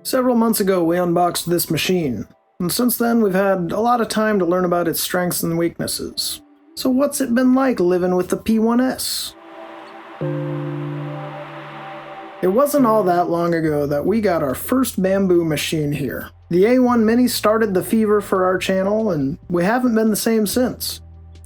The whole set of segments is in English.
Several months ago we unboxed this machine, and since then we've had a lot of time to learn about its strengths and weaknesses. So what's it been like living with the P1S? It wasn't all that long ago that we got our first Bambu machine here. The A1 Mini started the fever for our channel, and we haven't been the same since.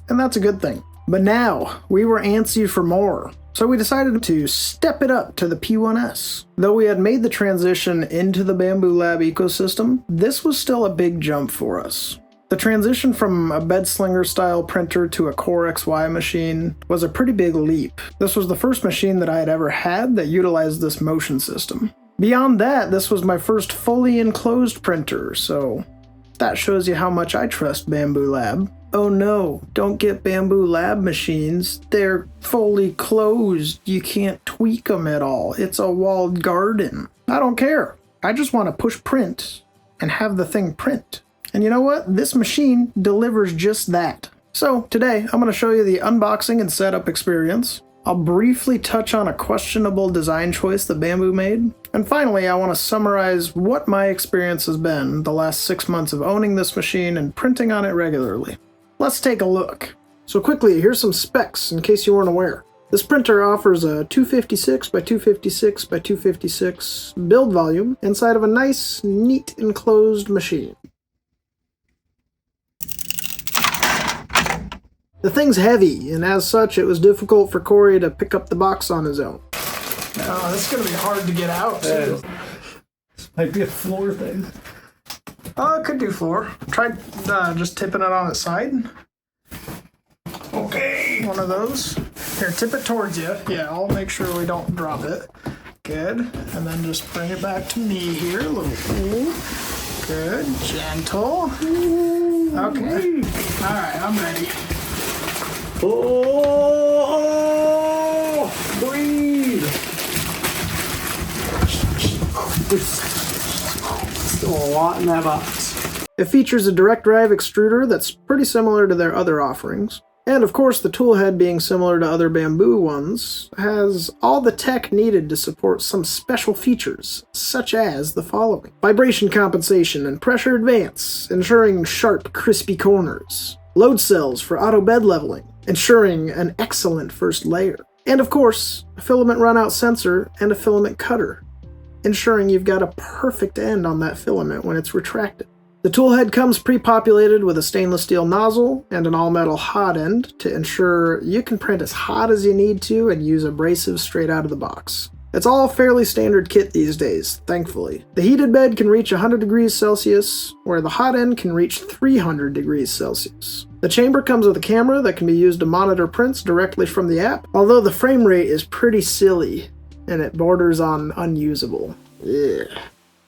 And that's a good thing. But now, we were antsy for more. So we decided to step it up to the P1S. Though we had made the transition into the Bambu Lab ecosystem, this was still a big jump for us. The transition from a bedslinger style printer to a Core XY machine was a pretty big leap. This was the first machine that I had ever had that utilized this motion system. Beyond that, this was my first fully enclosed printer, so that shows you how much I trust Bambu Lab. Oh no, don't get Bambu Lab machines. They're fully closed. You can't tweak them at all. It's a walled garden. I don't care. I just want to push print and have the thing print. And you know what? This machine delivers just that. So today, I'm going to show you the unboxing and setup experience. I'll briefly touch on a questionable design choice that Bambu made. And finally, I want to summarize what my experience has been the last 6 months of owning this machine and printing on it regularly. Let's take a look. So quickly, here's some specs in case you weren't aware. This printer offers a 256 by 256 by 256 build volume inside of a nice, neat enclosed machine. The thing's heavy, and as such, it was difficult for Corey to pick up the box on his own. Oh, this is going to be hard to get out, too. This might be a floor thing. Oh, it could do floor. Try just tipping it on its side. Okay. One of those. Here, tip it towards you. Yeah, I'll make sure we don't drop it. Good. And then just bring it back to me here. A little. Good. Gentle. Okay. All right, I'm ready. Oh, breathe. Still a lot in that box. It features a direct drive extruder that's pretty similar to their other offerings. And of course, the tool head, being similar to other Bambu ones, has all the tech needed to support some special features, such as the following: vibration compensation and pressure advance, ensuring sharp, crispy corners; load cells for auto bed leveling, ensuring an excellent first layer; and of course, a filament runout sensor and a filament cutter, ensuring you've got a perfect end on that filament when it's retracted. The toolhead comes pre-populated with a stainless steel nozzle and an all-metal hot end to ensure you can print as hot as you need to and use abrasives straight out of the box. It's all fairly standard kit these days, thankfully. The heated bed can reach 100 degrees Celsius, where the hot end can reach 300 degrees Celsius. The chamber comes with a camera that can be used to monitor prints directly from the app, although the frame rate is pretty silly, and it borders on unusable. Ugh.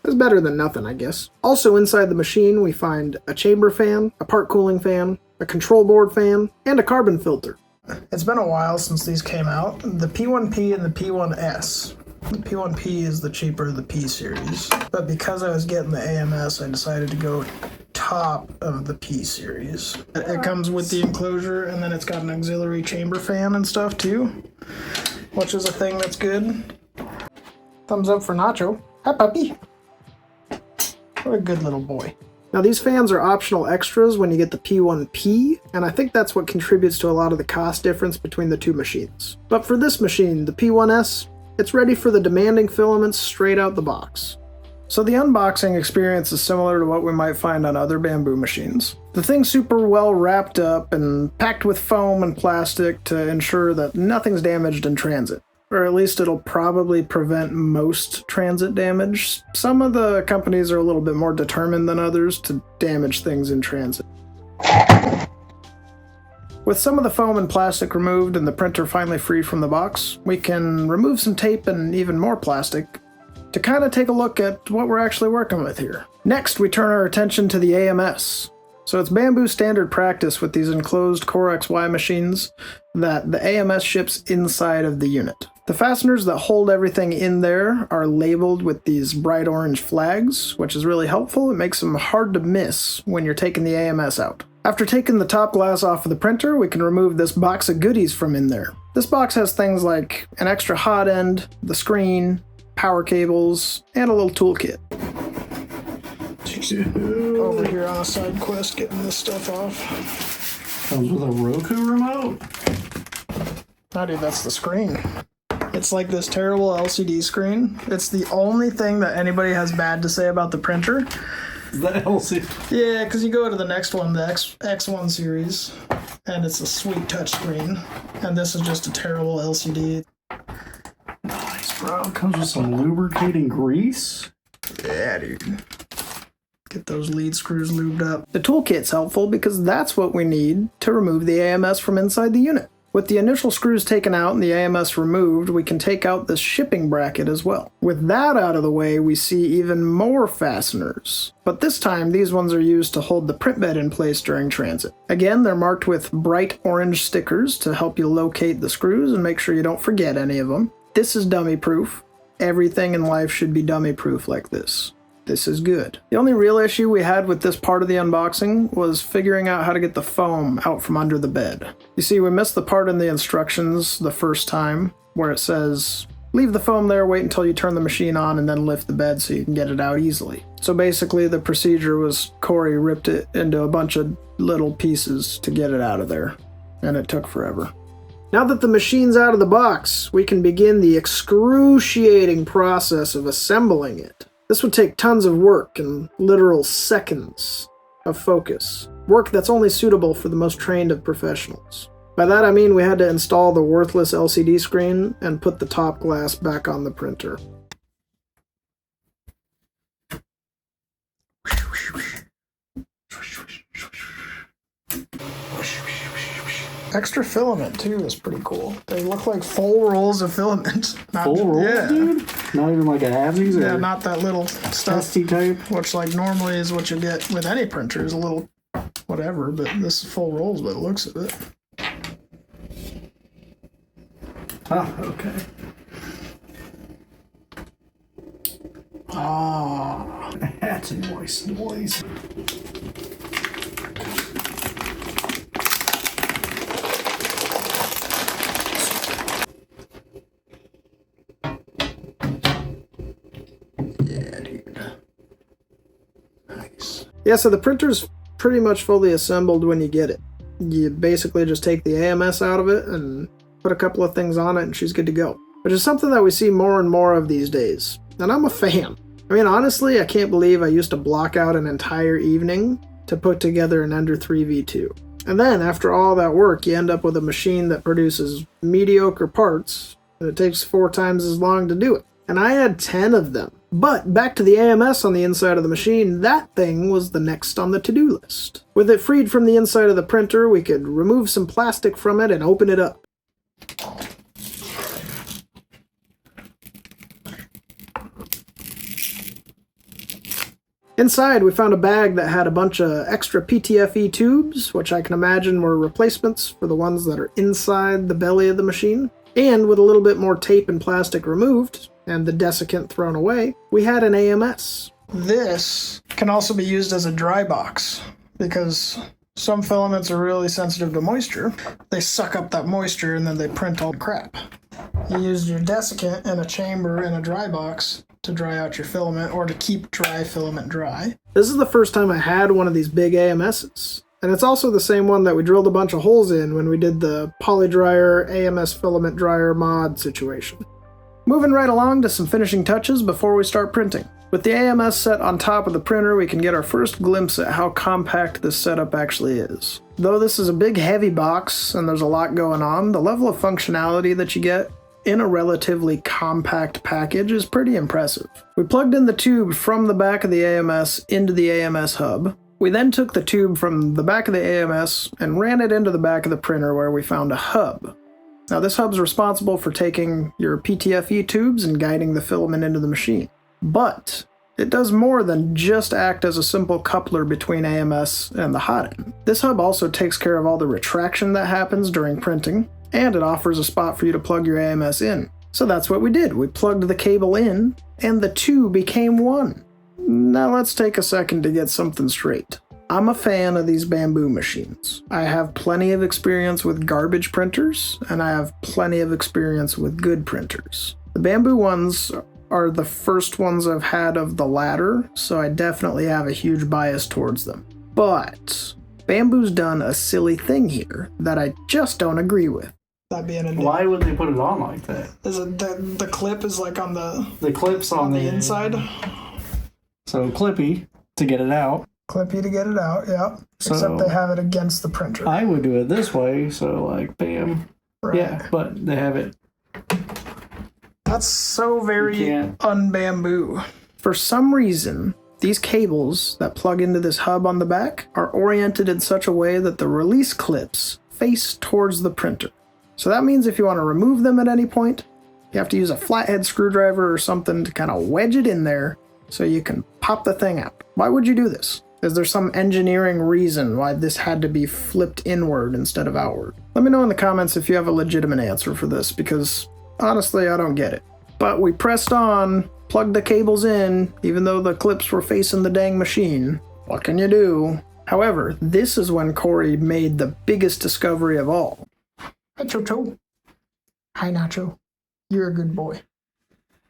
It's better than nothing, I guess. Also inside the machine, we find a chamber fan, a part cooling fan, a control board fan, and a carbon filter. It's been a while since these came out. The P1P and the P1S. The P1P is the cheaper of the P series, but because I was getting the AMS, I decided to go top of the P series. It comes with the enclosure, and then it's got an auxiliary chamber fan and stuff too, which is a thing that's good. Thumbs up for Nacho. Hi, puppy. What a good little boy. Now these fans are optional extras when you get the P1P, and I think that's what contributes to a lot of the cost difference between the two machines. But for this machine, the P1S, it's ready for the demanding filaments straight out the box. So the unboxing experience is similar to what we might find on other Bambu machines. The thing's super well wrapped up and packed with foam and plastic to ensure that nothing's damaged in transit. Or at least it'll probably prevent most transit damage. Some of the companies are a little bit more determined than others to damage things in transit. With some of the foam and plastic removed and the printer finally freed from the box, we can remove some tape and even more plastic to kind of take a look at what we're actually working with here. Next, we turn our attention to the AMS. So it's Bambu standard practice with these enclosed Core XY machines that the AMS ships inside of the unit. The fasteners that hold everything in there are labeled with these bright orange flags, which is really helpful. It makes them hard to miss when you're taking the AMS out. After taking the top glass off of the printer, we can remove this box of goodies from in there. This box has things like an extra hot end, the screen, power cables, and a little toolkit. over here on a side quest getting this stuff off. Comes with a Roku remote. Oh, dude, that's the screen. It's like this terrible LCD screen. It's the only thing that anybody has bad to say about the printer. Is that LCD? Yeah, because you go to the next one, the X1 series, and it's a sweet touch screen. And this is just a terrible LCD. Nice, bro. Comes with some lubricating grease. Yeah, dude. Get those lead screws lubed up. The toolkit's helpful because that's what we need to remove the AMS from inside the unit. With the initial screws taken out and the AMS removed, we can take out this shipping bracket as well. With that out of the way, we see even more fasteners. But this time, these ones are used to hold the print bed in place during transit. Again, they're marked with bright orange stickers to help you locate the screws and make sure you don't forget any of them. This is dummy proof. Everything in life should be dummy proof like this. This is good. The only real issue we had with this part of the unboxing was figuring out how to get the foam out from under the bed. You see, we missed the part in the instructions the first time where it says, leave the foam there, wait until you turn the machine on, and then lift the bed so you can get it out easily. So basically the procedure was Corey ripped it into a bunch of little pieces to get it out of there, and it took forever. Now that the machine's out of the box, we can begin the excruciating process of assembling it. This would take tons of work and literal seconds of focus. Work that's only suitable for the most trained of professionals. By that I mean we had to install the worthless LCD screen and put the top glass back on the printer. Extra filament too is pretty cool. They look like full rolls of filament. Full rolls, dude? Not even like a halvesies? Yeah, not that little stuff. Testy type? Which like normally is what you get with any printer, is a little whatever, but this is full rolls by the looks of it. Oh, okay. Ah, That's moist. yeah, dude. Nice. Yeah, so the printer's pretty much fully assembled when you get it. You basically just take the AMS out of it and put a couple of things on it and she's good to go. Which is something that we see more and more of these days. And I'm a fan. I mean, honestly, I can't believe I used to block out an entire evening to put together an Ender 3 V2. And then, after all that work, you end up with a machine that produces mediocre parts, and it takes 4 times as long to do it. And I had 10 of them. But back to the AMS on the inside of the machine, that thing was the next on the to-do list. With it freed from the inside of the printer, we could remove some plastic from it and open it up. Inside, we found a bag that had a bunch of extra PTFE tubes, which I can imagine were replacements for the ones that are inside the belly of the machine. And with a little bit more tape and plastic removed, and the desiccant thrown away, we had an AMS. This can also be used as a dry box, because some filaments are really sensitive to moisture. They suck up that moisture and then they print all the crap. You use your desiccant in a chamber in a dry box to dry out your filament, or to keep dry filament dry. This is the first time I had one of these big AMSs. And it's also the same one that we drilled a bunch of holes in when we did the Polydryer AMS filament dryer mod situation. Moving right along to some finishing touches before we start printing. With the AMS set on top of the printer, we can get our first glimpse at how compact this setup actually is. Though this is a big heavy box and there's a lot going on, the level of functionality that you get in a relatively compact package is pretty impressive. We plugged in the tube from the back of the AMS into the AMS hub. We then took the tube from the back of the AMS and ran it into the back of the printer where we found a hub. Now this hub's responsible for taking your PTFE tubes and guiding the filament into the machine. But it does more than just act as a simple coupler between AMS and the hot end. This hub also takes care of all the retraction that happens during printing, and it offers a spot for you to plug your AMS in. So that's what we did. We plugged the cable in, and the two became one. Now let's take a second to get something straight. I'm a fan of these Bambu machines. I have plenty of experience with garbage printers, and I have plenty of experience with good printers. The Bambu ones are the first ones I've had of the latter, so I definitely have a huge bias towards them. But Bambu's done a silly thing here that I just don't agree with. That being a Why would they put it on like that? Is it the clip is like on the clip's on the inside? So clippy to get it out. Clippy to get it out, yeah. So except they have it against the printer. I would do it this way, so like bam. Right. Yeah, but they have it. That's so very un-Bambu. For some reason, these cables that plug into this hub on the back are oriented in such a way that the release clips face towards the printer. So that means if you want to remove them at any point, you have to use a flathead screwdriver or something to kind of wedge it in there so you can pop the thing out. Why would you do this? Is there some engineering reason why this had to be flipped inward instead of outward? Let me know in the comments if you have a legitimate answer for this, because honestly, I don't get it. But we pressed on, plugged the cables in, even though the clips were facing the dang machine. What can you do? However, this is when Corey made the biggest discovery of all. Hi, Chocho. Hi, Nacho. You're a good boy.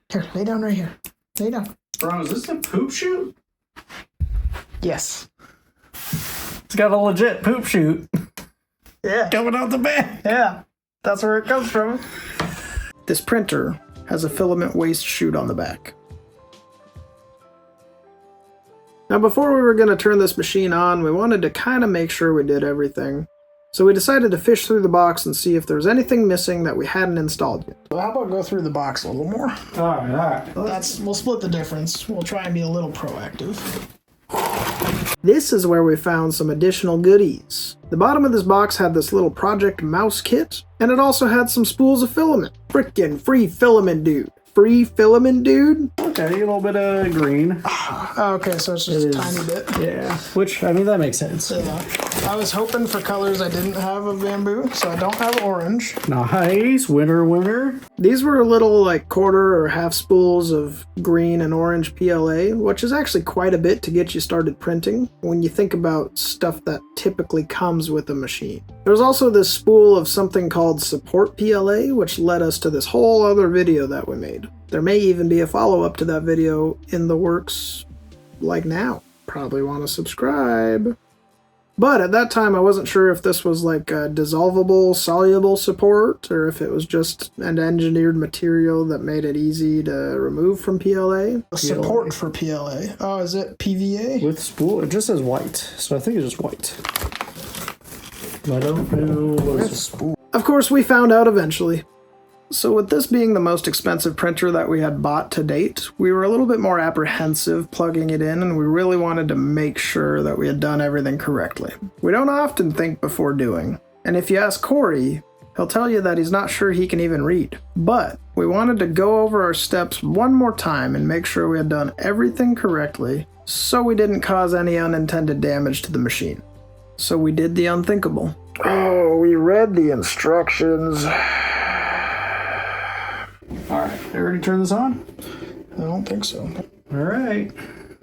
Here, lay down right here. Lay down. Bro, is this a poop chute? Yes. It's got a legit poop chute. Yeah. Coming out the back. Yeah. That's where it comes from. This printer has a filament waste chute on the back. Now, before we were going to turn this machine on, we wanted to kind of make sure we did everything. So we decided to fish through the box and see if there's anything missing that we hadn't installed yet. So how about go through the box a little more? Alright. We'll split the difference. We'll try and be a little proactive. This is where we found some additional goodies. The bottom of this box had this little Project Mouse kit, and it also had some spools of filament. Frickin' free filament, dude. Free filament, dude? Okay, a little bit of green. Okay, so it's just a tiny bit. Yeah, which, I mean, that makes sense. Yeah. I was hoping for colors I didn't have of Bambu, so I don't have orange. Nice, winner. These were little like quarter or half spools of green and orange PLA, which is actually quite a bit to get you started printing when you think about stuff that typically comes with a machine. There's also this spool of something called Support PLA, which led us to this whole other video that we made. There may even be a follow-up to that video in the works, like now. Probably want to subscribe. But at that time, I wasn't sure if this was like a dissolvable, soluble support, or if it was just an engineered material that made it easy to remove from PLA. Support for PLA. Oh, is it PVA? With spool, it just says white, so I think it's just white. I don't know what it's spool. Of course, we found out eventually. So with this being the most expensive printer that we had bought to date, we were a little bit more apprehensive plugging it in, and we really wanted to make sure that we had done everything correctly. We don't often think before doing, and if you ask Corey, he'll tell you that he's not sure he can even read. But we wanted to go over our steps one more time and make sure we had done everything correctly, so we didn't cause any unintended damage to the machine. So we did the unthinkable. Oh, we read the instructions. Alright, you ready to turn this on? I don't think so. Alright,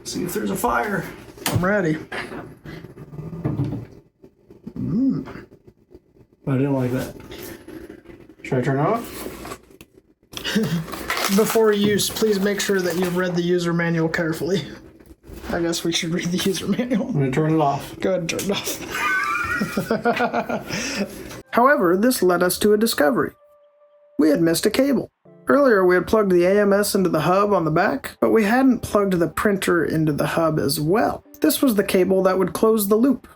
see if there's a fire. I'm ready. I didn't like that. Should I turn it off? Before use, please make sure that you've read the user manual carefully. I guess we should read the user manual. I'm going to turn it off. Go ahead and turn it off. However, this led us to a discovery. We had missed a cable. Earlier, we had plugged the AMS into the hub on the back, but we hadn't plugged the printer into the hub as well. This was the cable that would close the loop,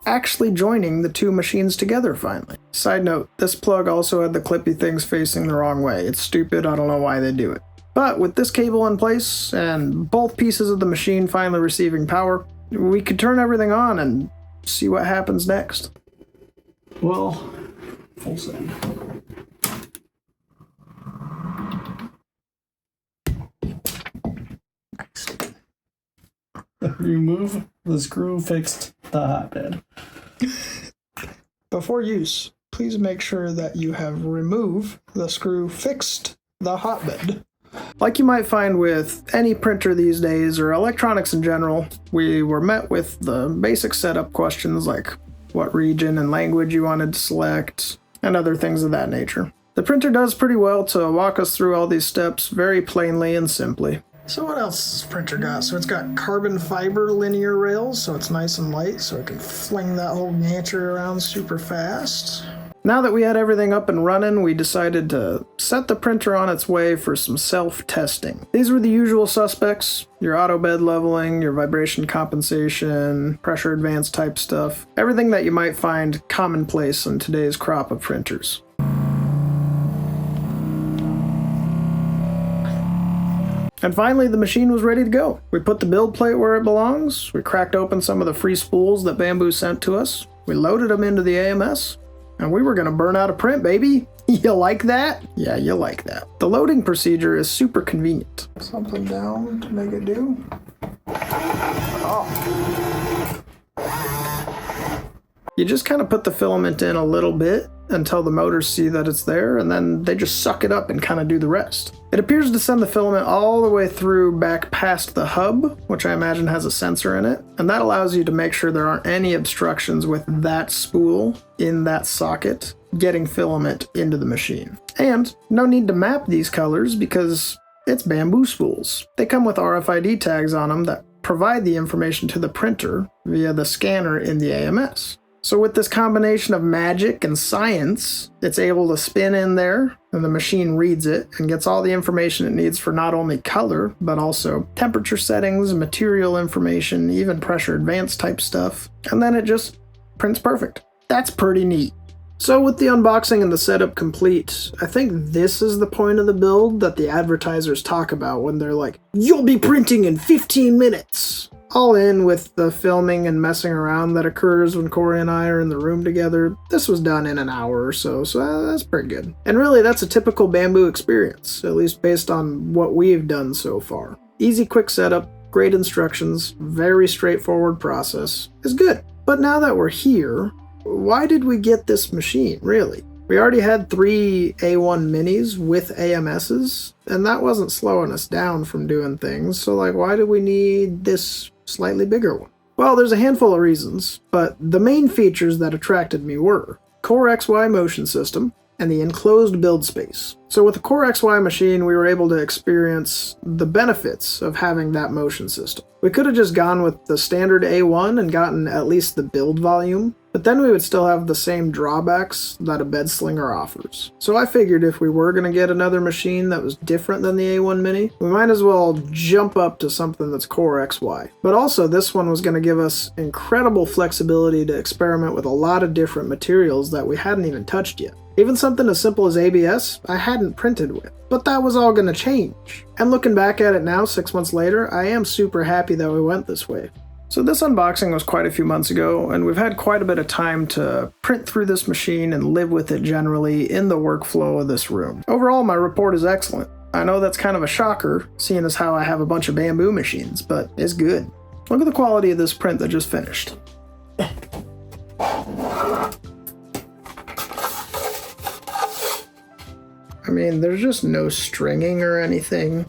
actually joining the two machines together finally. Side note, this plug also had the clippy things facing the wrong way. It's stupid, I don't know why they do it. But with this cable in place, and both pieces of the machine finally receiving power, we could turn everything on and see what happens next. Well, full send. Remove the screw fixed the hotbed. Before use, please make sure that you have removed the screw fixed the hotbed. Like you might find with any printer these days, or electronics in general, we were met with the basic setup questions like what region and language you wanted to select, and other things of that nature. The printer does pretty well to walk us through all these steps very plainly and simply. So what else has this printer got? So it's got carbon fiber linear rails, so it's nice and light, so it can fling that whole gantry around super fast. Now that we had everything up and running, we decided to set the printer on its way for some self-testing. These were the usual suspects: your auto bed leveling, your vibration compensation, pressure advance type stuff. Everything that you might find commonplace in today's crop of printers. And finally, the machine was ready to go. We put the build plate where it belongs, we cracked open some of the free spools that Bambu sent to us, we loaded them into the AMS, and we were gonna burn out a print, baby! You like that? Yeah, you like that. The loading procedure is super convenient. Something down to make it do. Oh. You just kind of put the filament in a little bit until the motors see that it's there, and then they just suck it up and kind of do the rest. It appears to send the filament all the way through back past the hub, which I imagine has a sensor in it, and that allows you to make sure there aren't any obstructions with that spool in that socket getting filament into the machine. And no need to map these colors because it's Bambu spools. They come with RFID tags on them that provide the information to the printer via the scanner in the AMS. So with this combination of magic and science, it's able to spin in there, and the machine reads it and gets all the information it needs for not only color, but also temperature settings, material information, even pressure advance type stuff. And then it just prints perfect. That's pretty neat. So with the unboxing and the setup complete, I think this is the point of the build that the advertisers talk about when they're like, "You'll be printing in 15 minutes." All in with the filming and messing around that occurs when Corey and I are in the room together, this was done in an hour or so, that's pretty good. And really, that's a typical Bambu experience, at least based on what we've done so far. Easy, quick setup, great instructions, very straightforward process, is good. But now that we're here, why did we get this machine, really? We already had 3 A1 minis with AMSs, and that wasn't slowing us down from doing things, so why do we need this slightly bigger one? Well, there's a handful of reasons, but the main features that attracted me were Core XY motion system and the enclosed build space. So with the Core XY machine, we were able to experience the benefits of having that motion system. We could have just gone with the standard A1 and gotten at least the build volume, but then we would still have the same drawbacks that a bed slinger offers. So I figured if we were going to get another machine that was different than the A1 Mini, we might as well jump up to something that's Core XY. But also this one was going to give us incredible flexibility to experiment with a lot of different materials that we hadn't even touched yet. Even something as simple as ABS, I hadn't printed with. But that was all going to change. And looking back at it now, 6 months later, I am super happy that we went this way. So this unboxing was quite a few months ago, and we've had quite a bit of time to print through this machine and live with it generally in the workflow of this room. Overall, my report is excellent. I know that's kind of a shocker, seeing as how I have a bunch of Bambu machines, but it's good. Look at the quality of this print that just finished. I mean, there's just no stringing or anything.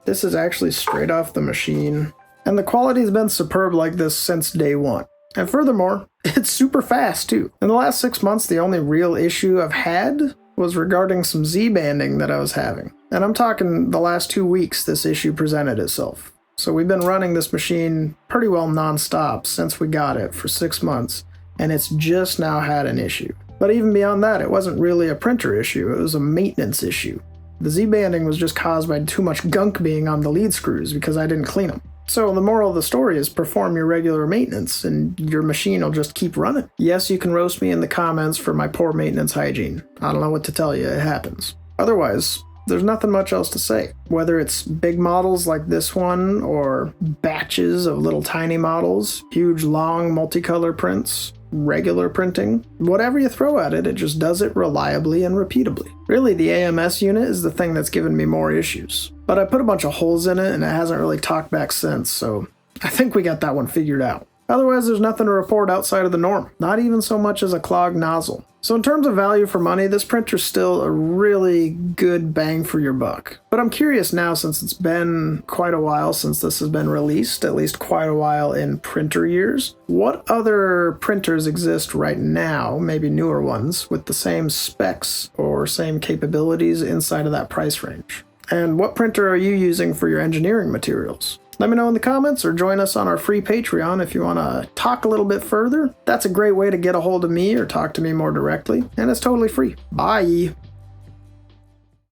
This is actually straight off the machine. And the quality's been superb like this since day one. And furthermore, it's super fast too. In the last 6 months, the only real issue I've had was regarding some Z-banding that I was having. And I'm talking the last 2 weeks this issue presented itself. So we've been running this machine pretty well non-stop since we got it for 6 months, and it's just now had an issue. But even beyond that, it wasn't really a printer issue, it was a maintenance issue. The Z-banding was just caused by too much gunk being on the lead screws because I didn't clean them. So the moral of the story is perform your regular maintenance and your machine will just keep running. Yes, you can roast me in the comments for my poor maintenance hygiene. I don't know what to tell you, it happens. Otherwise, there's nothing much else to say. Whether it's big models like this one or batches of little tiny models, huge long multicolor prints, regular printing, whatever you throw at it, it just does it reliably and repeatably. Really, the AMS unit is the thing that's given me more issues. But I put a bunch of holes in it and it hasn't really talked back since, so I think we got that one figured out. Otherwise, there's nothing to report outside of the norm, not even so much as a clogged nozzle. So in terms of value for money, this printer's still a really good bang for your buck. But I'm curious now, since it's been quite a while since this has been released, at least quite a while in printer years, what other printers exist right now, maybe newer ones, with the same specs or same capabilities inside of that price range? And what printer are you using for your engineering materials? Let me know in the comments or join us on our free Patreon if you want to talk a little bit further. That's a great way to get a hold of me or talk to me more directly, and it's totally free. Bye!